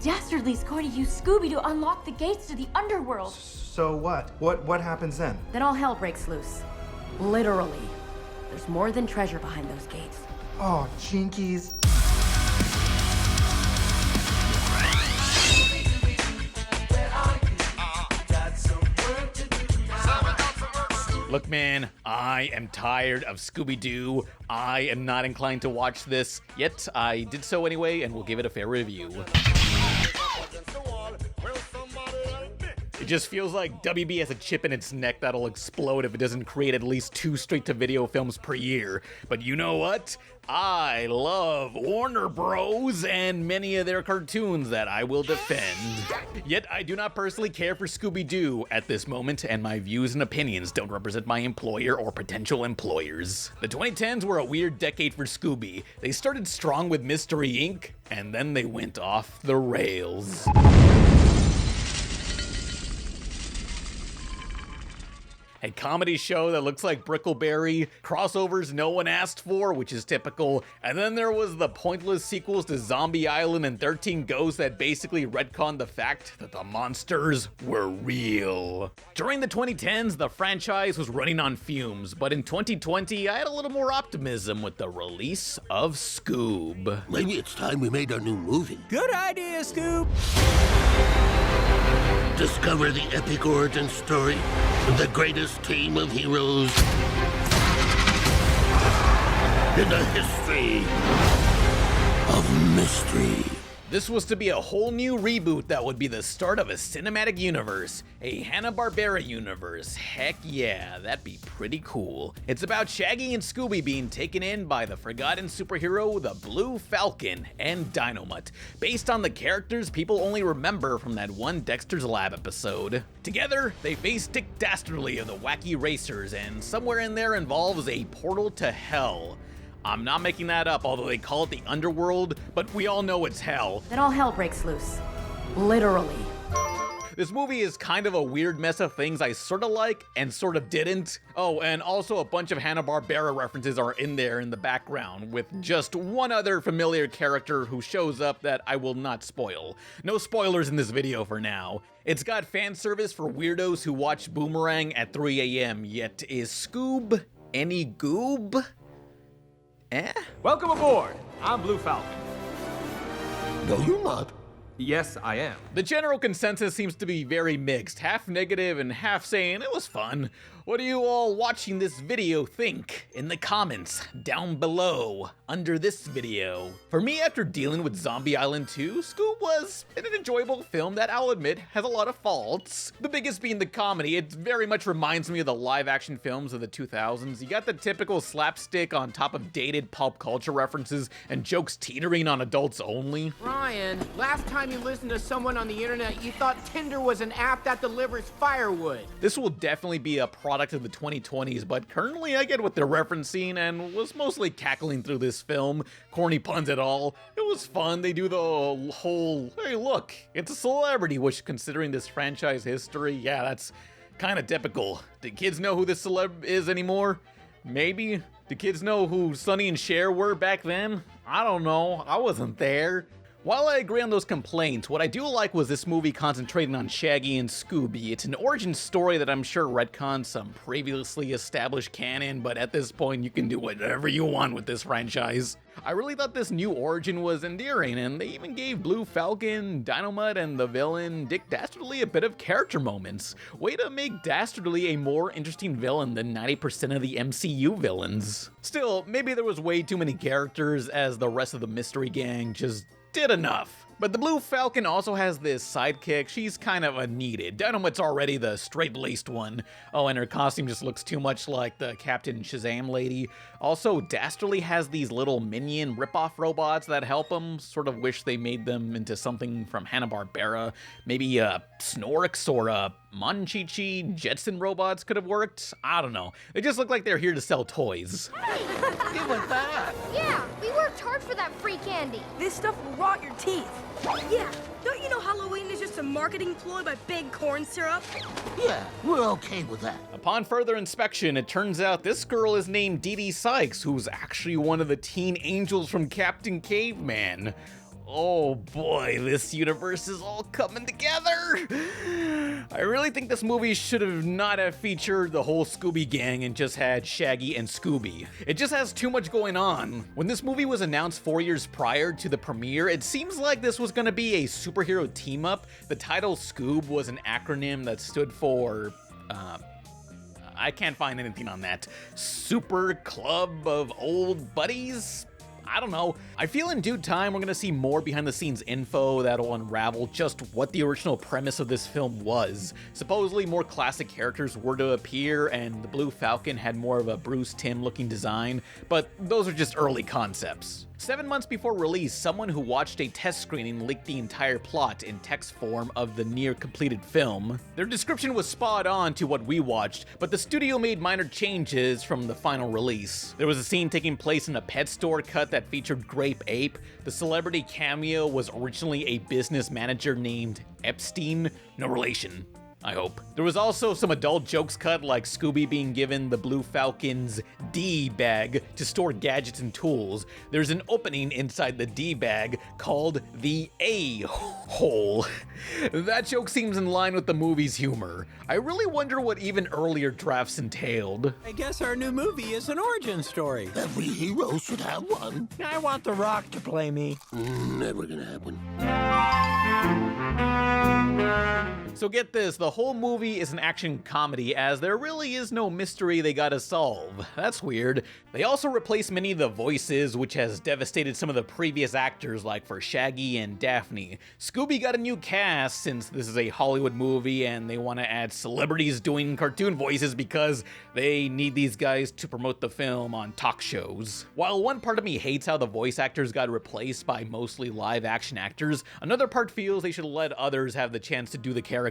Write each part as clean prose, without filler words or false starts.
Dastardly's going to use Scooby to unlock the gates to the underworld. So what? What happens then? Then all hell breaks loose. Literally. There's more than treasure behind those gates. Oh, jinkies. Look, man, I am tired of Scooby-Doo. I am not inclined to watch this, yet I did so anyway and will give it a fair review. It just feels like WB has a chip in its neck that'll explode if it doesn't create at least 2 straight-to-video films per year. But you know what? I love Warner Bros. And many of their cartoons that I will defend. Yet I do not personally care for Scooby-Doo at this moment, and my views and opinions don't represent my employer or potential employers. The 2010s were a weird decade for Scooby. They started strong with Mystery Inc., and then they went off the rails. A comedy show that looks like Brickleberry, crossovers no one asked for, which is typical, and then there was the pointless sequels to Zombie Island and 13 Ghosts that basically retconned the fact that the monsters were real. During the 2010s, the franchise was running on fumes, but in 2020, I had a little more optimism with the release of SCoob. Maybe it's time we made our new movie. Good idea, Scoob! Discover the epic origin story of the greatest team of heroes in the history of mystery. This was to be a whole new reboot that would be the start of a cinematic universe, a Hanna-Barbera universe. Heck yeah, that'd be pretty cool. It's about Shaggy and Scooby being taken in by the forgotten superhero, the Blue Falcon, and Dynomutt, based on the characters people only remember from that one Dexter's Lab episode. Together, they face Dick Dastardly of the Wacky Racers, and somewhere in there involves a portal to hell. I'm not making that up, although they call it the underworld, but we all know it's hell. Then all hell breaks loose. Literally. This movie is kind of a weird mess of things I sorta like and sort of didn't. Oh, and also a bunch of Hanna-Barbera references are in there in the background, with just one other familiar character who shows up that I will not spoil. No spoilers in this video for now. It's got fan service for weirdos who watch Boomerang at 3 a.m., yet is SCoob any goob? Welcome aboard! I'm Blue Falcon. No, you're not. Yes, I am. The general consensus seems to be very mixed, half negative and half saying it was fun. What do you all watching this video think? In the comments down below under this video. For me, after dealing with Zombie Island 2, SCoob was an enjoyable film that I'll admit has a lot of faults. The biggest being the comedy. It very much reminds me of the live action films of the 2000s. You got the typical slapstick on top of dated pop culture references and jokes teetering on adults only. Ryan, last time you listened to someone on the internet, you thought Tinder was an app that delivers firewood. This will definitely be a product of the 2020s, but currently I get what they're referencing and was mostly cackling through this film. Corny puns at all. It was fun. They do the whole, hey look, it's a celebrity, which considering this franchise history, yeah, that's kind of typical. Do kids know who this celeb is anymore? Maybe. Do kids know who Sonny and Cher were back then? I don't know. I wasn't there. While I agree on those complaints, what I do like was this movie concentrating on Shaggy and Scooby. It's an origin story that I'm sure retcons some previously established canon, but at this point you can do whatever you want with this franchise. I really thought this new origin was endearing, and they even gave Blue Falcon, Dynomutt, and the villain Dick Dastardly a bit of character moments. Way to make Dastardly a more interesting villain than 90% of the MCU villains. Still, maybe there was way too many characters as the rest of the mystery gang just did enough. But the Blue Falcon also has this sidekick. She's kind of unneeded. Dynomutt's already the straight-laced one. Oh, and her costume just looks too much like the Captain Shazam lady. Also, Dastardly has these little minion rip-off robots that help him. Sort of wish they made them into something from Hanna-Barbera. Maybe a Snorks or a Monchichi Jetson robots could have worked. I don't know. They just look like they're here to sell toys. Give us that. Yeah, we worked hard for that free candy. This stuff will rot your teeth. Yeah, don't you know Halloween is just a marketing ploy by Big Corn Syrup? Yeah, we're okay with that. Upon further inspection, it turns out this girl is named Dee Dee Sykes, who's actually one of the teen angels from Captain Caveman. Oh boy, this universe is all coming together. I really think this movie should have not have featured the whole Scooby gang and just had Shaggy and Scooby. It just has too much going on. When this movie was announced 4 years prior to the premiere, it seems like this was gonna be a superhero team up. The title SCoob was an acronym that stood for, I can't find anything on that. Super Club of Old Buddies? I don't know. I feel in due time we're gonna see more behind the scenes info that'll unravel just what the original premise of this film was. Supposedly more classic characters were to appear and the Blue Falcon had more of a Bruce Timm looking design, but those are just early concepts. 7 months before release, someone who watched a test screening leaked the entire plot in text form of the near-completed film. Their description was spot on to what we watched, but the studio made minor changes from the final release. There was a scene taking place in a pet store cut that featured Grape Ape. The celebrity cameo was originally a business manager named Epstein, no relation, I hope. There was also some adult jokes cut, like Scooby being given the Blue Falcon's D bag to store gadgets and tools. There's an opening inside the D bag called the A hole. That joke seems in line with the movie's humor. I really wonder what even earlier drafts entailed. I guess our new movie is an origin story. Every hero should have one. I want The Rock to play me. Never gonna happen. So get this, the whole movie is an action comedy as there really is no mystery they gotta solve. That's weird. They also replaced many of the voices, which has devastated some of the previous actors like for Shaggy and Daphne. Scooby got a new cast since this is a Hollywood movie and they want to add celebrities doing cartoon voices because they need these guys to promote the film on talk shows. While one part of me hates how the voice actors got replaced by mostly live action actors, another part feels they should let others have the chance to do the characters.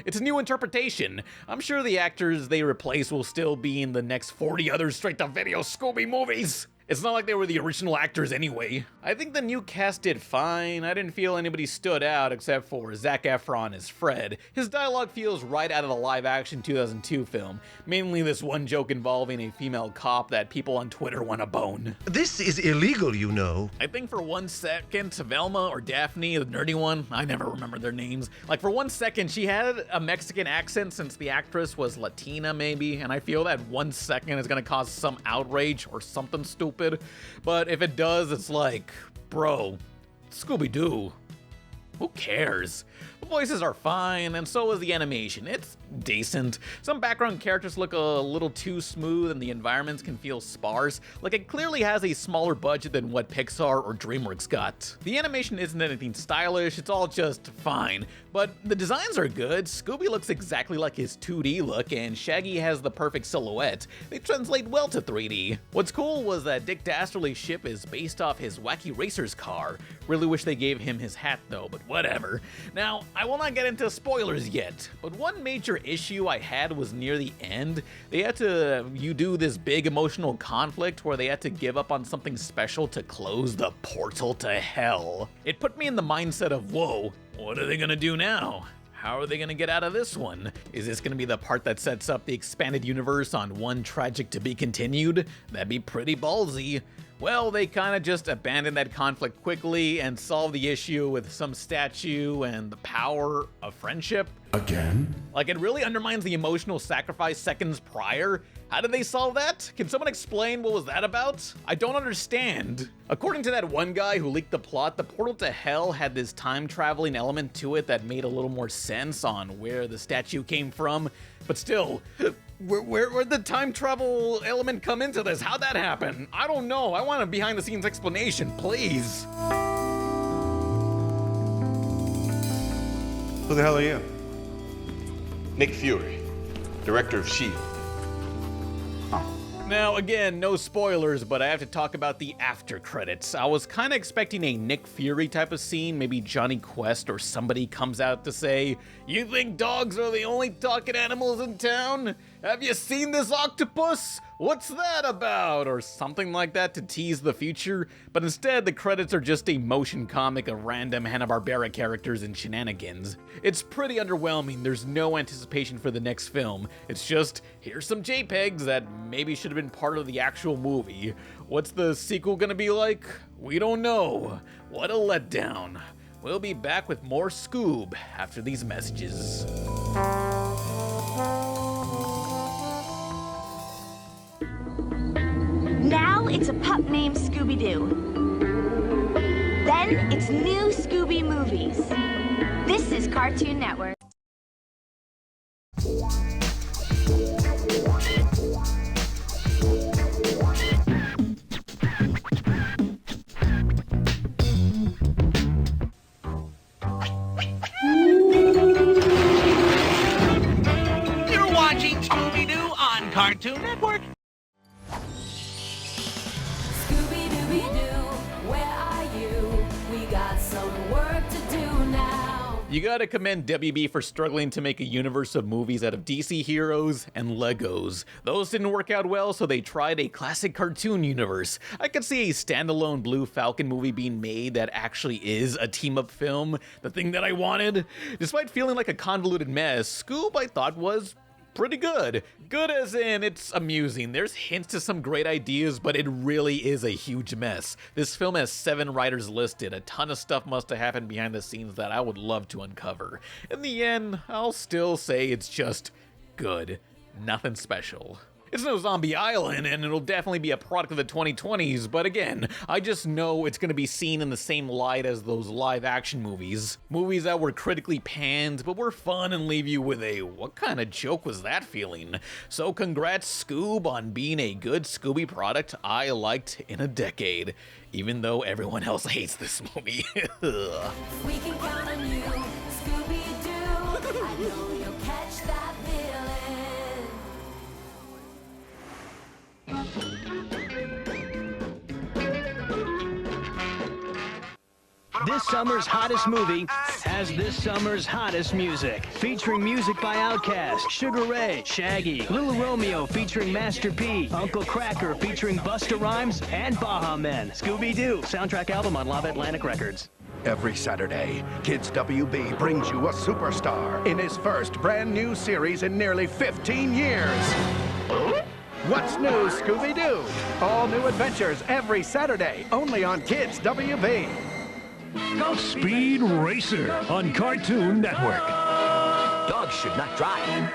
It's a new interpretation. I'm sure the actors they replace will still be in the next 40 other straight-to-video Scooby movies. It's not like they were the original actors anyway. I think the new cast did fine. I didn't feel anybody stood out except for Zac Efron as Fred. His dialogue feels right out of the live-action 2002 film, mainly this one joke involving a female cop that people on Twitter want to bone. This is illegal, you know. I think for 1 second, Velma or Daphne, the nerdy one, I never remember their names, like for 1 second she had a Mexican accent since the actress was Latina maybe, and I feel that 1 second is gonna cause some outrage or something stupid. But if it does, it's like, bro, Scooby-Doo. Who cares? The voices are fine, and so is the animation. It's decent. Some background characters look a little too smooth, and the environments can feel sparse. Like it clearly has a smaller budget than what Pixar or DreamWorks got. The animation isn't anything stylish, it's all just fine. But the designs are good. Scooby looks exactly like his 2D look, and Shaggy has the perfect silhouette. They translate well to 3D. What's cool was that Dick Dastardly's ship is based off his Wacky Racers car. Really wish they gave him his hat though, but whatever. Now, I will not get into spoilers yet, but one major issue I had was near the end. They had to do this big emotional conflict where they had to give up on something special to close the portal to hell. It put me in the mindset of, whoa, what are they gonna do now? How are they gonna get out of this one? Is this gonna be the part that sets up the expanded universe on one tragic to be continued? That'd be pretty ballsy. Well, they kind of just abandoned that conflict quickly and solved the issue with some statue and the power of friendship. Again? Like, it really undermines the emotional sacrifice seconds prior. How did they solve that? Can someone explain what was that about? I don't understand. According to that one guy who leaked the plot, the portal to hell had this time-traveling element to it that made a little more sense on where the statue came from. But still, where'd the time travel element come into this? How'd that happen? I don't know. I want a behind-the-scenes explanation, please. Who the hell are you? Nick Fury, director of S.H.I.E.L.D. Now, again, no spoilers, but I have to talk about the after credits. I was kind of expecting a Nick Fury type of scene, maybe Johnny Quest or somebody comes out to say, "You think dogs are the only talking animals in town?" have you seen this octopus? What's that about? Or something like that to tease the future. But instead, the credits are just a motion comic of random Hanna-Barbera characters and shenanigans. It's pretty underwhelming. There's no anticipation for the next film. It's just, here's some JPEGs that maybe should have been part of the actual movie. What's the sequel gonna be like? We don't know. What a letdown. We'll be back with more SCoob after these messages. Now it's a pup named Scooby-Doo. Then it's new Scooby movies. This is Cartoon Network. You're watching Scooby-Doo on Cartoon Network. You gotta commend WB for struggling to make a universe of movies out of DC heroes and Legos. Those didn't work out well, so they tried a classic cartoon universe. I could see a standalone Blue Falcon movie being made that actually is a team-up film, the thing that I wanted. Despite feeling like a convoluted mess, SCoob I thought was pretty good. Good as in, it's amusing. There's hints to some great ideas, but it really is a huge mess. This film has 7 writers listed. A ton of stuff must have happened behind the scenes that I would love to uncover. In the end, I'll still say it's just good. Nothing special. It's no Zombie Island, and it'll definitely be a product of the 2020s, but again, I just know it's gonna be seen in the same light as those live-action movies. Movies that were critically panned, but were fun and leave you with a, what kind of joke was that feeling? So congrats, SCoob, on being a good Scooby product I liked in a decade, even though everyone else hates this movie. We can count on you, Scooby-Doo. I know you'll catch that villain. This summer's hottest movie has this summer's hottest music. Featuring music by Outkast, Sugar Ray, Shaggy, Little Romeo featuring Master P, Uncle Cracker featuring Busta Rhymes, and Baha Men. Scooby-Doo, soundtrack album on Love Atlantic Records. Every Saturday, Kids WB brings you a superstar in his first brand new series in nearly 15 years. What's new, Scooby-Doo? All new adventures every Saturday, only on Kids WB. Speed Racer on Cartoon Network. Dogs should not drive.